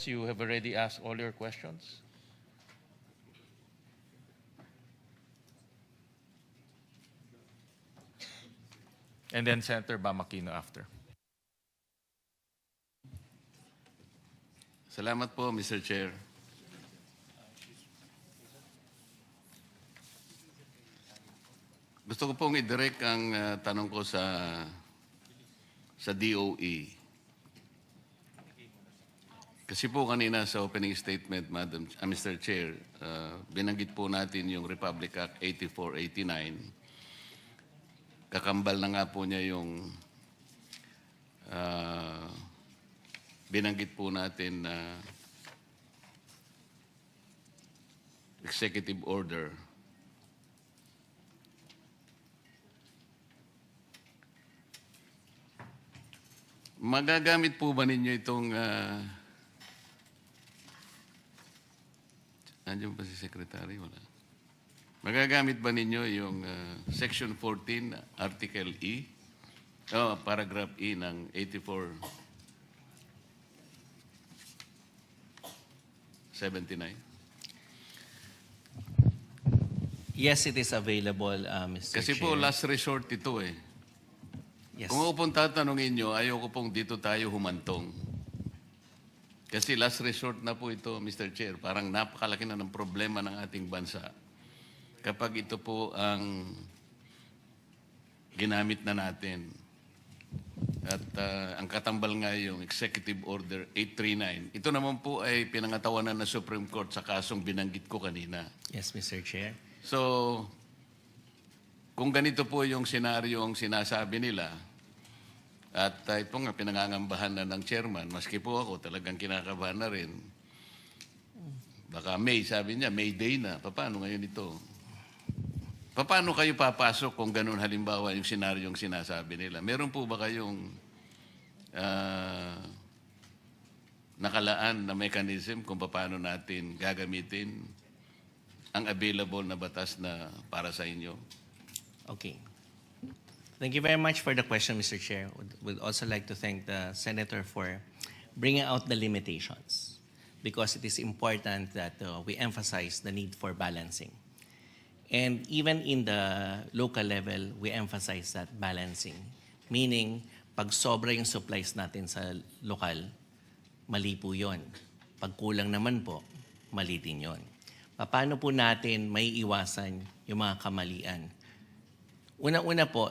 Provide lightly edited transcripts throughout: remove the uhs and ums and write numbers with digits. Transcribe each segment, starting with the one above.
Senators, you have already asked all your questions. And then Senator Bamakino after. Salamat po, Mr. Chair. Gusto ko pong i-direct ang tanong ko sa DOE. Kasi po kanina sa opening statement, Mr. Chair, binanggit po natin yung Republic Act 8489. Kakambal na nga po niya yung binanggit po natin na executive order. Magagamit po ba ninyo itong nandiyan ba si Secretary? Wala. Magagamit ba ninyo yung Section 14, Article E? Paragraph E ng 8479? Yes, it is available, Mr. Kasi Chair. po, last resort ito eh. Yes. Kung ako pong tatanungin nyo, ayoko pong dito tayo humantong. Kasi last resort na po ito, Mr. Chair. Parang napakalaki na ng problema ng ating bansa. Kapag ito po ang ginamit na natin. At ang katambal nga yung Executive Order 839. Ito naman po ay pinangatawanan ng Supreme Court sa kasong binanggit ko kanina. Yes, Mr. Chair. So, kung ganito po yung senaryo ang sinasabi nila, at ito nga pinangangambahan na ng chairman, maski po ako talagang kinakabahan na rin. Baka May, sabi niya, May Day na. Paano ngayon ito? Paano kayo papasok kung ganun halimbawa yung senaryo ang sinasabi nila? Meron po ba kayong nakalaan na mechanism kung paano natin gagamitin ang available na batas na para sa inyo? Okay. Thank you very much for the question, Mr. Chair. Would also like to thank the Senator for bringing out the limitations because it is important that we emphasize the need for balancing. And even in the local level, we emphasize that balancing. Meaning, pag sobra yung supplies natin sa lokal, mali po yun. Pag kulang naman po, mali din yun. Paano po natin may iwasan yung mga kamalian? Una-una po,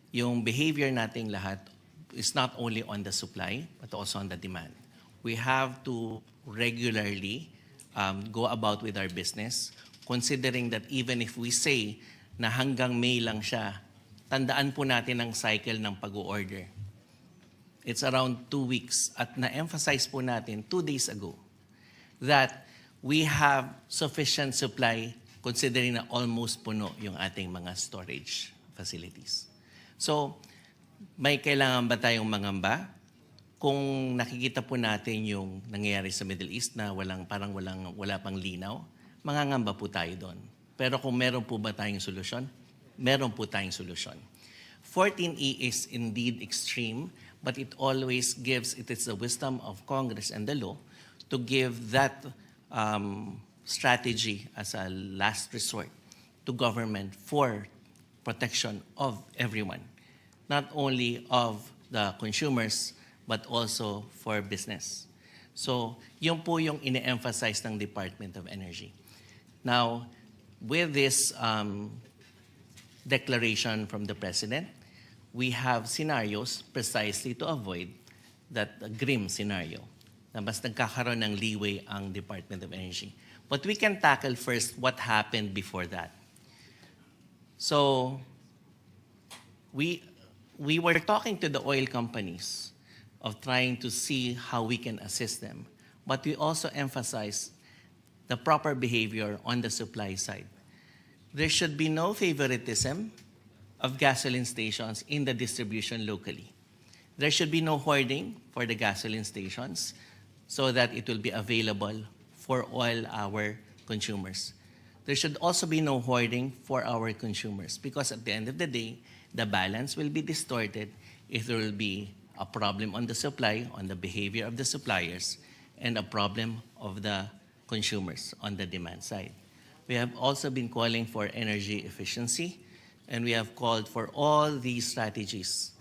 yung behavior nating lahat is not only on the supply, but also on the demand. We have to regularly go about with our business, considering that even if we say na hanggang May lang siya, tandaan po natin ang cycle ng pag-order. It's around 2 weeks. At na-emphasize po natin 2 days ago that we have sufficient supply considering na almost puno yung ating mga storage facilities. So, may kailangan ba tayong mangamba? Kung nakikita po natin yung nangyayari sa Middle East na wala pang linaw, mangangamba po tayo doon. Pero kung meron po ba tayong solusyon? Meron po tayong solusyon. 14E is indeed extreme, but it always gives, it is the wisdom of Congress and the law to give that strategy as a last resort to government for protection of everyone, not only of the consumers, but also for business. So, yun po yung ine-emphasize ng Department of Energy. Now, with this declaration from the President, we have scenarios precisely to avoid that grim scenario na mas nagkakaroon ng leeway ang Department of Energy. But we can tackle first what happened before that. So, we were talking to the oil companies of trying to see how we can assist them. But we also emphasize the proper behavior on the supply side. There should be no favoritism of gasoline stations in the distribution locally. There should be no hoarding for the gasoline stations so that it will be available for all our consumers. There should also be no hoarding for our consumers because at the end of the day, the balance will be distorted if there will be a problem on the supply, on the behavior of the suppliers, and a problem of the consumers on the demand side. We have also been calling for energy efficiency, and we have called for all these strategies,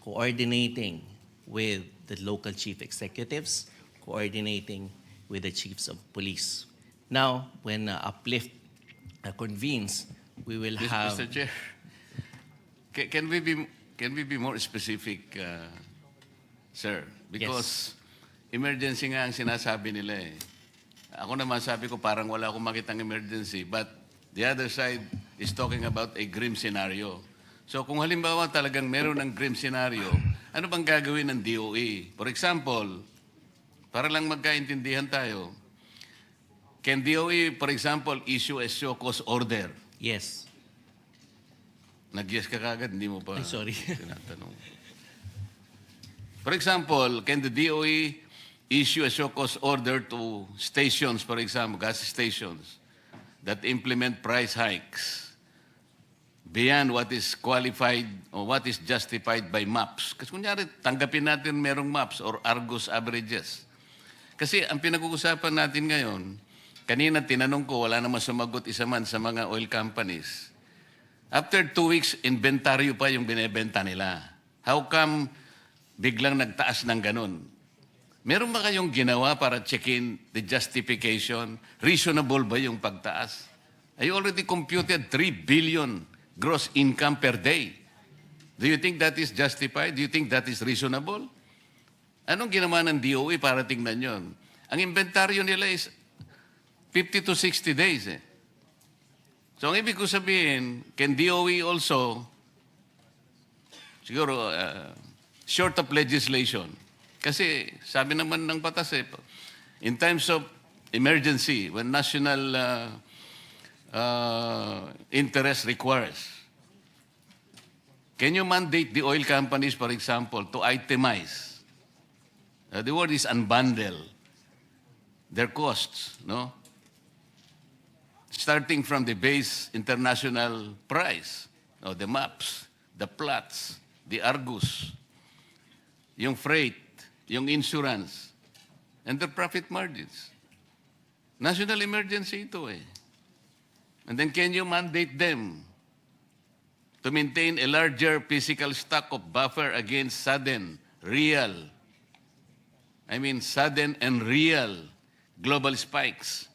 coordinating with the local chief executives, coordinating with the chiefs of police. Now, when Uplift convenes, we will have... Mr. Chair, can we be more specific, sir? Because emergency nga ang sinasabi nila eh. Ako naman sabi ko parang wala akong makitang emergency, but the other side is talking about a grim scenario. So kung halimbawa talagang meron ng grim scenario, ano bang gagawin ng DOE? For example, para lang magkaintindihan tayo, can DOE, for example, issue a show cause order? Yes. Nag-yes ka kagad, hindi mo pa Ay, sorry. tinatanong. For example, can the DOE issue a show cause order to stations, for example, gas stations, that implement price hikes beyond what is qualified or what is justified by MAPS? Kasi kunyari, tanggapin natin merong MAPS or Argus averages. Kasi ang pinag-uusapan natin ngayon, kanina tinanong ko, wala naman sumagot isa man sa mga oil companies. After 2 weeks, inventaryo pa yung binebenta nila. How come biglang nagtaas ng ganun? Meron ba kayong ginawa para check-in the justification? Reasonable ba yung pagtaas? I already computed 3 billion gross income per day. Do you think that is justified? Do you think that is reasonable? Anong ginawa ng DOE para tingnan yon? Ang inventaryo nila is 50 to 60 days eh. So ang ibig ko sabihin, can DOE also, siguro, short of legislation, kasi sabi naman ng batas eh, in times of emergency, when national interest requires, can you mandate the oil companies, for example, to itemize? The word is unbundle their costs, no? Starting from the base international price, no, the MAPS, the Platts, the Argus, yung freight, yung insurance, and the profit margins. National emergency ito eh. And then can you mandate them to maintain a larger physical stock of buffer against sudden and real global spikes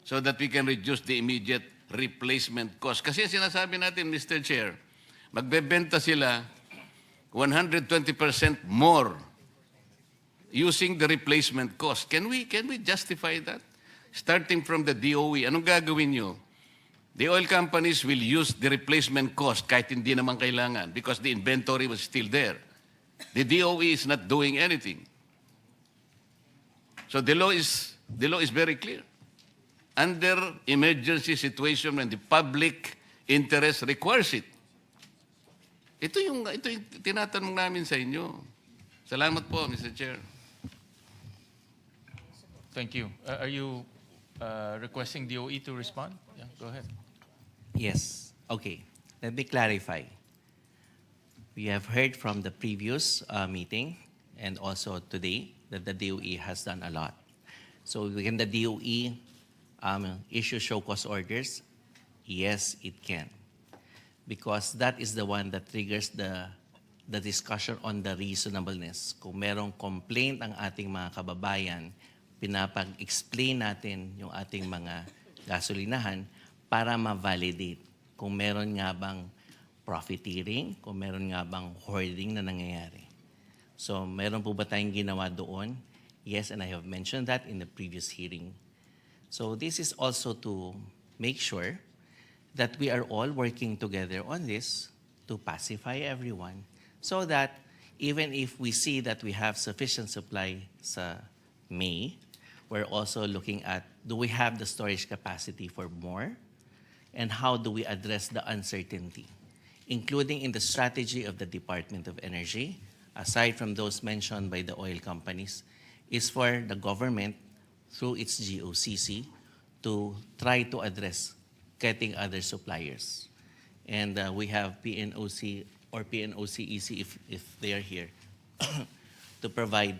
so that we can reduce the immediate replacement cost? Kasi sinasabi natin, Mr. Chair, magbebenta sila 120% more using the replacement cost. Can we justify that? Starting from the DOE, anong gagawin nyo? The oil companies will use the replacement cost kahit hindi naman kailangan because the inventory was still there. The DOE is not doing anything. So the law is very clear. Under emergency situation when the public interest requires it. Ito yung tinatanong namin sa inyo. Salamat po, Mr. Chair. Thank you. Are you requesting DOE to respond? Yeah, go ahead. Yes. Okay. Let me clarify. We have heard from the previous meeting and also today that the DOE has done a lot. So can the DOE issue show cause orders? Yes, it can. Because that is the one that triggers the discussion on the reasonableness. Kung merong complaint ang ating mga kababayan, pinapag-explain natin yung ating mga gasolinahan para ma-validate kung meron nga bang profiteering, kung meron nga bang hoarding na nangyayari. So, meron po ba tayong ginawa doon? Yes, and I have mentioned that in the previous hearing. So, this is also to make sure that we are all working together on this to pacify everyone so that even if we see that we have sufficient supply sa May, we're also looking at, do we have the storage capacity for more? And how do we address the uncertainty, including in the strategy of the Department of Energy, aside from those mentioned by the oil companies, is for the government, through its GOCC, to try to address getting other suppliers. And we have PNOC or PNOCEC, if they are here, to provide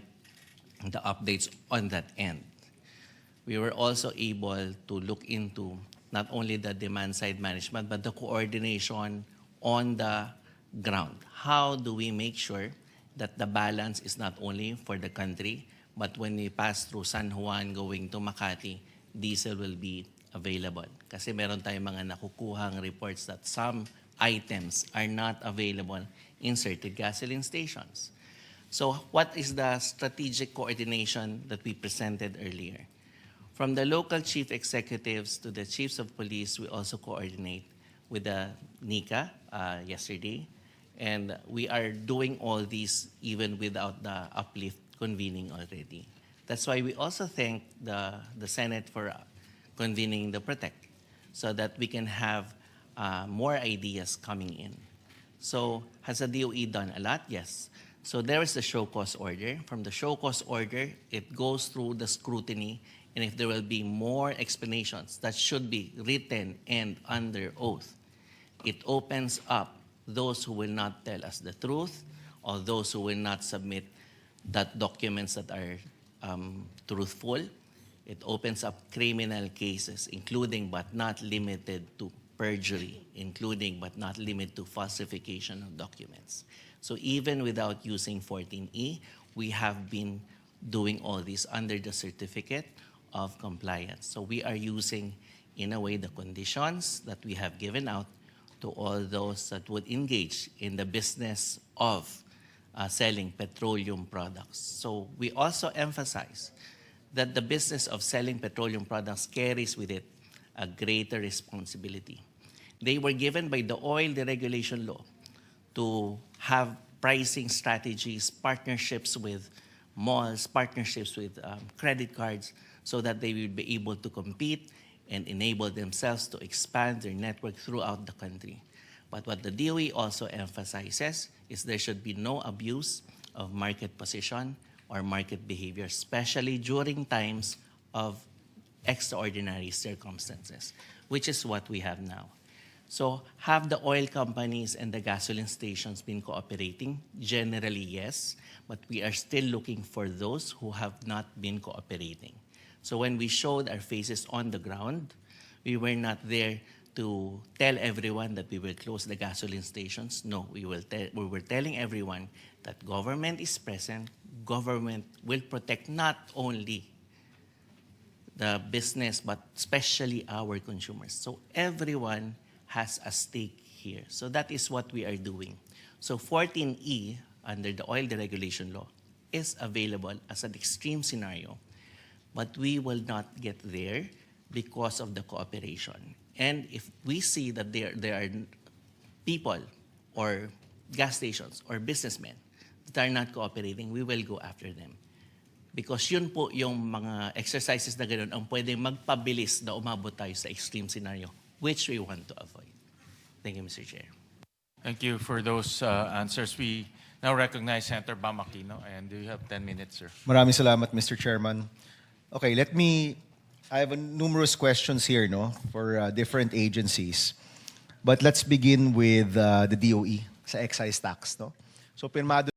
the updates on that end. We were also able to look into not only the demand side management, but the coordination on the ground. How do we make sure that the balance is not only for the country, but when we pass through San Juan going to Makati, diesel will be available. Kasi meron tayong mga nakukuhang reports that some items are not available in certain gasoline stations. So what is the strategic coordination that we presented earlier? From the local chief executives to the chiefs of police, we also coordinate with the NICA yesterday. And we are doing all these even without the uplift convening already. That's why we also thank the Senate for convening the Protect so that we can have more ideas coming in. So has the DOE done a lot? Yes. So there is the show cause order. From the show cause order, it goes through the scrutiny, and if there will be more explanations that should be written and under oath, it opens up those who will not tell us the truth or those who will not submit that documents that are truthful. It opens up criminal cases, including but not limited to perjury, including but not limited to falsification of documents. So even without using 14E, we have been doing all this under the certificate of compliance. So we are using, in a way, the conditions that we have given out to all those that would engage in the business of selling petroleum products. So we also emphasize that the business of selling petroleum products carries with it a greater responsibility. They were given by the oil deregulation law to have pricing strategies, partnerships with malls, partnerships with credit cards, so that they will be able to compete and enable themselves to expand their network throughout the country. But what the DOE also emphasizes is there should be no abuse of market position or market behavior, especially during times of extraordinary circumstances, which is what we have now. So have the oil companies and the gasoline stations been cooperating? Generally, yes, but we are still looking for those who have not been cooperating. So when we showed our faces on the ground, we were not there to tell everyone that we will close the gasoline stations. No, we were telling everyone that government is present, government will protect not only the business, but especially our consumers. So everyone has a stake here. So that is what we are doing. So 14E, under the oil deregulation law, is available as an extreme scenario, but we will not get there because of the cooperation. And if we see that there are people or gas stations or businessmen that are not cooperating, we will go after them. Because yun po yung mga exercises na gano'n ang pwedeng magpabilis na umabot tayo sa extreme scenario, which we want to avoid. Thank you, Mr. Chair. Thank you for those answers. We now recognize Senator Bam Aquino, and you have 10 minutes, sir. Maraming salamat, Mr. Chairman. Okay, I have numerous questions here, no, for different agencies. But let's begin with the DOE sa excise tax, no. So pirmado